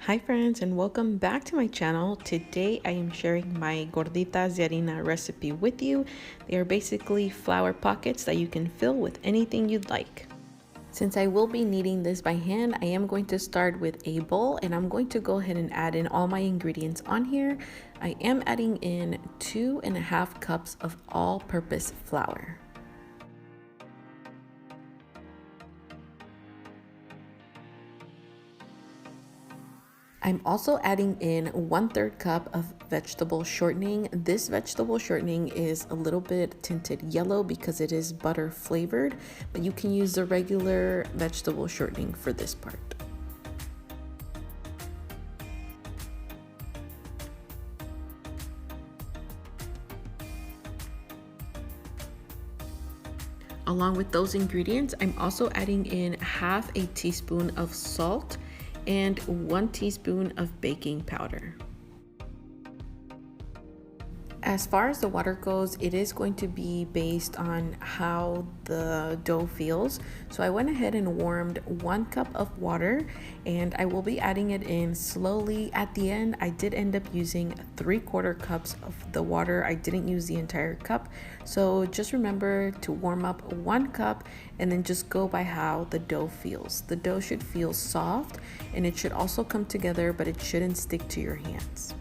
Hi friends, and welcome back to my channel. Today I am sharing my Gorditas de Harina recipe with you. They are basically flour pockets that you can fill with anything you'd like. Since I will be kneading this by hand, I am going to start with a bowl and I'm going to go ahead and add in all my ingredients on here. I am adding in 2.5 cups of all-purpose flour. I'm also adding in 1/3 cup of vegetable shortening. This vegetable shortening is a little bit tinted yellow because it is butter flavored, but you can use the regular vegetable shortening for this part. Along with those ingredients, I'm also adding in 1/2 teaspoon of salt and 1 teaspoon of baking powder. As far as the water goes, it is going to be based on how the dough feels. So I went ahead and warmed 1 cup of water and I will be adding it in slowly. At the end, I did end up using 3/4 cups of the water. I didn't use the entire cup. So just remember to warm up 1 cup and then just go by how the dough feels. The dough should feel soft and it should also come together, but it shouldn't stick to your hands.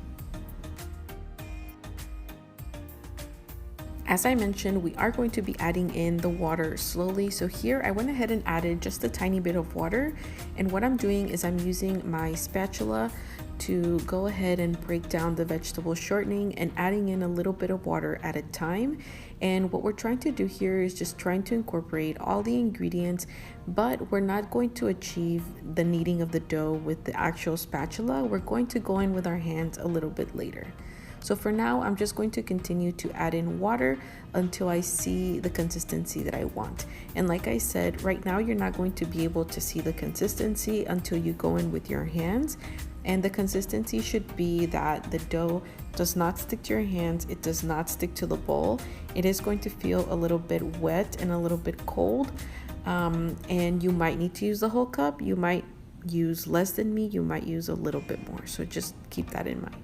As I mentioned, we are going to be adding in the water slowly. So here I went ahead and added just a tiny bit of water. And what I'm doing is I'm using my spatula to go ahead and break down the vegetable shortening and adding in a little bit of water at a time. And what we're trying to do here is just trying to incorporate all the ingredients, but we're not going to achieve the kneading of the dough with the actual spatula. We're going to go in with our hands a little bit later. So for now, I'm just going to continue to add in water until I see the consistency that I want. And like I said, right now you're not going to be able to see the consistency until you go in with your hands. And the consistency should be that the dough does not stick to your hands, it does not stick to the bowl. It is going to feel a little bit wet and a little bit cold. And you might need to use the whole cup. You might use less than me, you might use a little bit more. So just keep that in mind.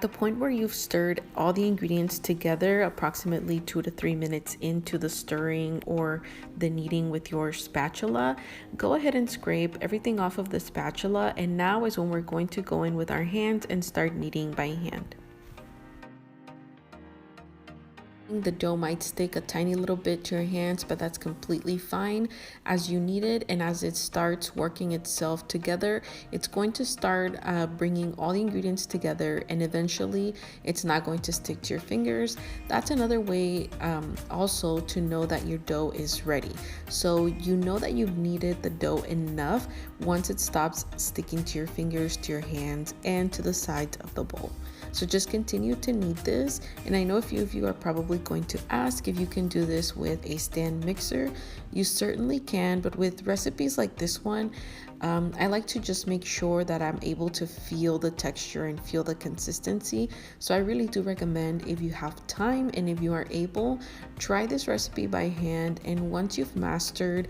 The point where you've stirred all the ingredients together, approximately 2 to 3 minutes into the stirring or the kneading with your spatula, go ahead and scrape everything off of the spatula, and now is when we're going to go in with our hands and start kneading by hand. The dough might stick a tiny little bit to your hands, but that's completely fine. As you knead it and as it starts working itself together, it's going to start bringing all the ingredients together, and eventually it's not going to stick to your fingers. That's another way also to know that your dough is ready. So you know that you've kneaded the dough enough once it stops sticking to your fingers, to your hands, and to the sides of the bowl. So just continue to knead this, and I know a few of you are probably going to ask if you can do this with a stand mixer. You certainly can, but with recipes like this one, I like to just make sure that I'm able to feel the texture and feel the consistency. So I really do recommend, if you have time and if you are able, try this recipe by hand, and once you've mastered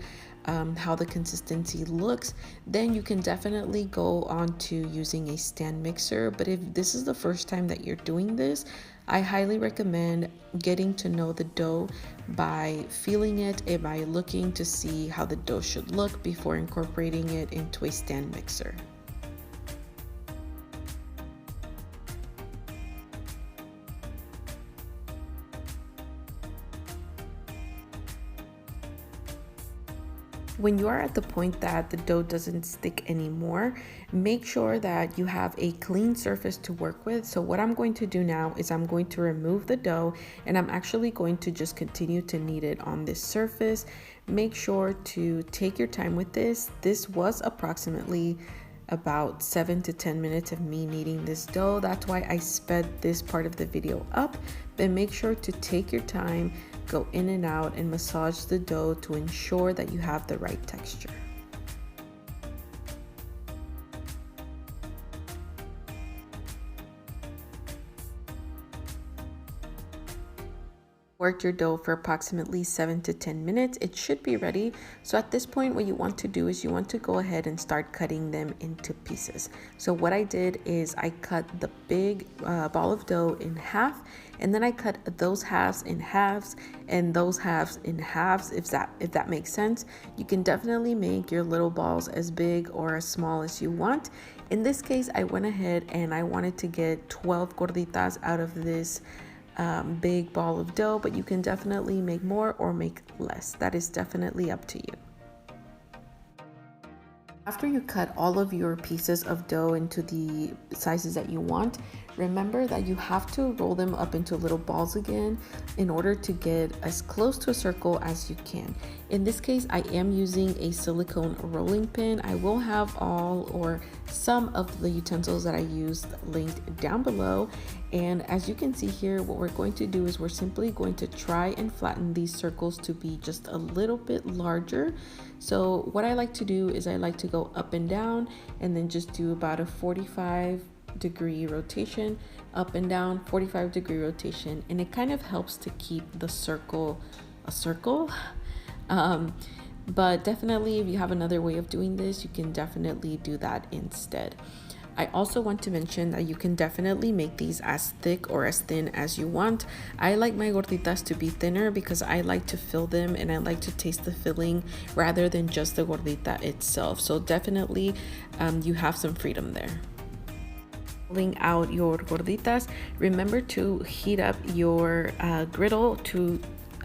how the consistency looks, then you can definitely go on to using a stand mixer. But if this is the first time that you're doing this, I highly recommend getting to know the dough by feeling it and by looking to see how the dough should look before incorporating it into a stand mixer. When you are at the point that the dough doesn't stick anymore, make sure that you have a clean surface to work with. So what I'm going to do now is I'm going to remove the dough, and I'm actually going to just continue to knead it on this surface. Make sure to take your time with this. This was approximately about 7 to 10 minutes of me kneading this dough. That's why I sped this part of the video up, but make sure to take your time, go in and out, and massage the dough to ensure that you have the right texture. Worked your dough for approximately 7 to 10 minutes. It should be ready. So at this point, what you want to do is you want to go ahead and start cutting them into pieces. So what I did is I cut the big ball of dough in half, and then I cut those halves in halves and those halves in halves, if that makes sense. You can definitely make your little balls as big or as small as you want. In this case, I went ahead and I wanted to get 12 gorditas out of this big ball of dough, but you can definitely make more or make less. That is definitely up to you. After you cut all of your pieces of dough into the sizes that you want, remember that you have to roll them up into little balls again in order to get as close to a circle as you can. In this case, I am using a silicone rolling pin. I will have all or some of the utensils that I used linked down below. And as you can see here, what we're going to do is we're simply going to try and flatten these circles to be just a little bit larger. So what I like to do is I like to go up and down and then just do about a 45-degree rotation, up and down, 45-degree rotation, and it kind of helps to keep the circle a circle. But definitely if you have another way of doing this, you can definitely do that instead. I also want to mention that you can definitely make these as thick or as thin as you want. I like my gorditas to be thinner because I like to fill them and I like to taste the filling rather than just the gordita itself. So definitely you have some freedom there. Rolling out your gorditas, remember to heat up your griddle to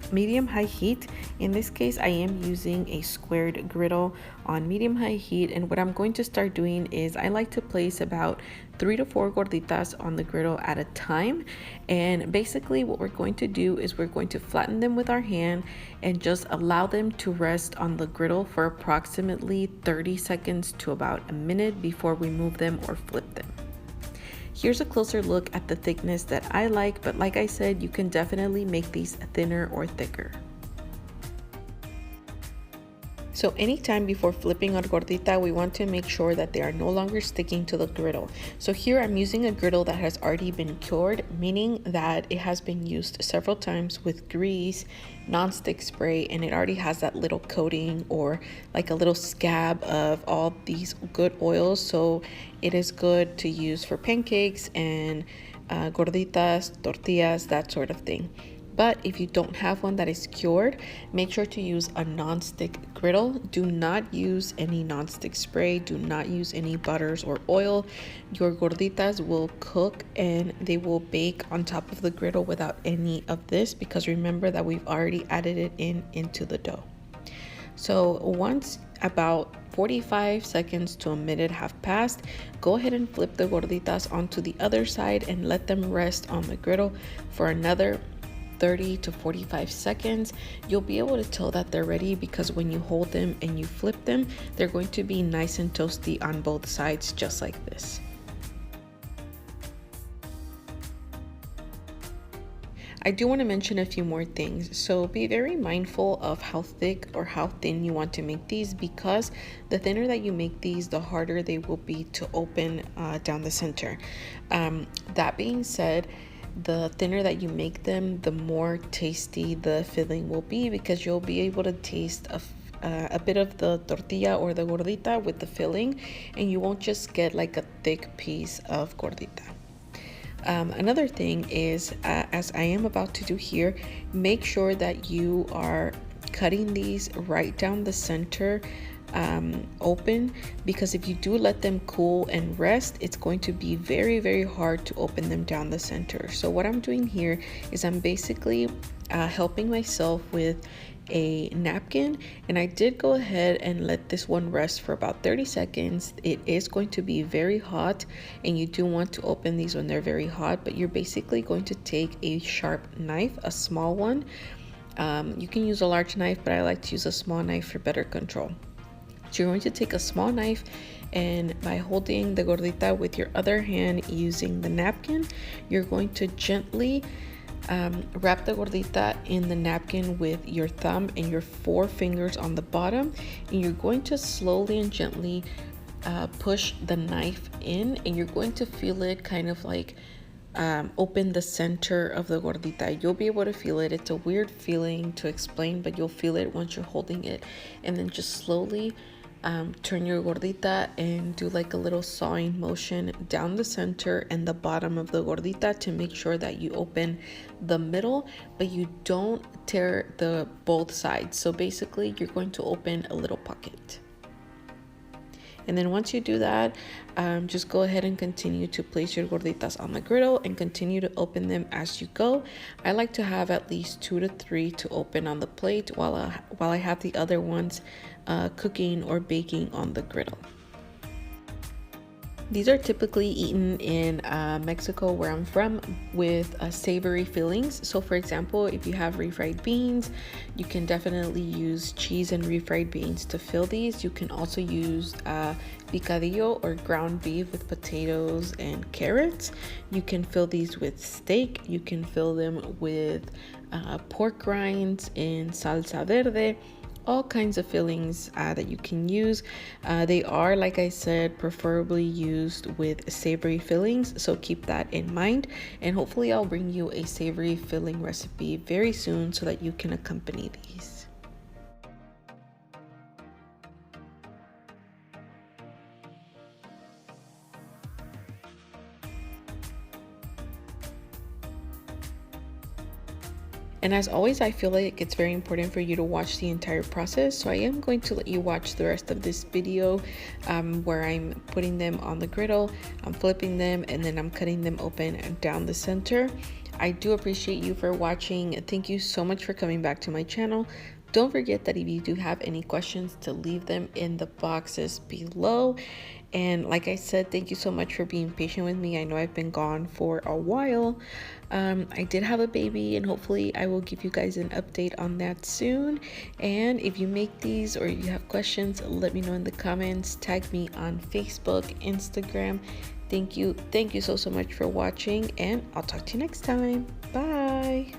medium-high heat. In this case, I am using a squared griddle on medium-high heat, and what I'm going to start doing is I like to place about 3 to 4 gorditas on the griddle at a time. And basically what we're going to do is we're going to flatten them with our hand and just allow them to rest on the griddle for approximately 30 seconds to about a minute before we move them or flip them. Here's a closer look at the thickness that I like, but like I said, you can definitely make these thinner or thicker. So anytime before flipping our gordita, we want to make sure that they are no longer sticking to the griddle. So here I'm using a griddle that has already been cured, meaning that it has been used several times with grease, non-stick spray, and it already has that little coating or like a little scab of all these good oils. So it is good to use for pancakes and gorditas, tortillas, that sort of thing. But if you don't have one that is cured, make sure to use a non-stick griddle. Do not use any non-stick spray. Do not use any butters or oil. Your gorditas will cook and they will bake on top of the griddle without any of this, because remember that we've already added it into the dough. So once about 45 seconds to a minute have passed, go ahead and flip the gorditas onto the other side and let them rest on the griddle for another 30 to 45 seconds. You'll be able to tell that they're ready because when you hold them and you flip them, they're going to be nice and toasty on both sides, just like this. I do want to mention a few more things. So be very mindful of how thick or how thin you want to make these, because the thinner that you make these, the harder they will be to open down the center. That being said, the thinner that you make them, the more tasty the filling will be, because you'll be able to taste a bit of the tortilla or the gordita with the filling, and you won't just get like a thick piece of gordita. Another thing is, as I am about to do here, make sure that you are cutting these right down the center open, because if you do let them cool and rest, it's going to be very, very hard to open them down the center. So what I'm doing here is I'm basically helping myself with a napkin, and I did go ahead and let this one rest for about 30 seconds. It is going to be very hot, and you do want to open these when they're very hot, but you're basically going to take a sharp knife, a small one. You can use a large knife, but I like to use a small knife for better control. So you're going to take a small knife, and by holding the gordita with your other hand using the napkin, you're going to gently wrap the gordita in the napkin with your thumb and your 4 fingers on the bottom, and you're going to slowly and gently push the knife in, and you're going to feel it kind of like open the center of the gordita. You'll be able to feel it. It's a weird feeling to explain, but you'll feel it once you're holding it. And then just slowly turn your gordita and do like a little sawing motion down the center and the bottom of the gordita to make sure that you open the middle, but you don't tear the both sides. So basically you're going to open a little pocket. And then once you do that, just go ahead and continue to place your gorditas on the griddle and continue to open them as you go. I like to have at least 2 to 3 to open on the plate while I have the other ones cooking or baking on the griddle. These are typically eaten in Mexico, where I'm from, with savory fillings. So for example, if you have refried beans, you can definitely use cheese and refried beans to fill these. You can also use picadillo or ground beef with potatoes and carrots. You can fill these with steak. You can fill them with pork rinds in salsa verde. All kinds of fillings that you can use. They are, like I said, preferably used with savory fillings, so keep that in mind. And hopefully I'll bring you a savory filling recipe very soon so that you can accompany these. And as always, I feel like it's very important for you to watch the entire process. So I am going to let you watch the rest of this video where I'm putting them on the griddle, I'm flipping them, and then I'm cutting them open and down the center. I do appreciate you for watching. Thank you so much for coming back to my channel. Don't forget that if you do have any questions, to leave them in the boxes below. And like I said, thank you so much for being patient with me. I know I've been gone for a while. I did have a baby, and hopefully I will give you guys an update on that soon. And if you make these or you have questions, let me know in the comments. Tag me on Facebook, Instagram. Thank you so much for watching, and I'll talk to you next time. Bye.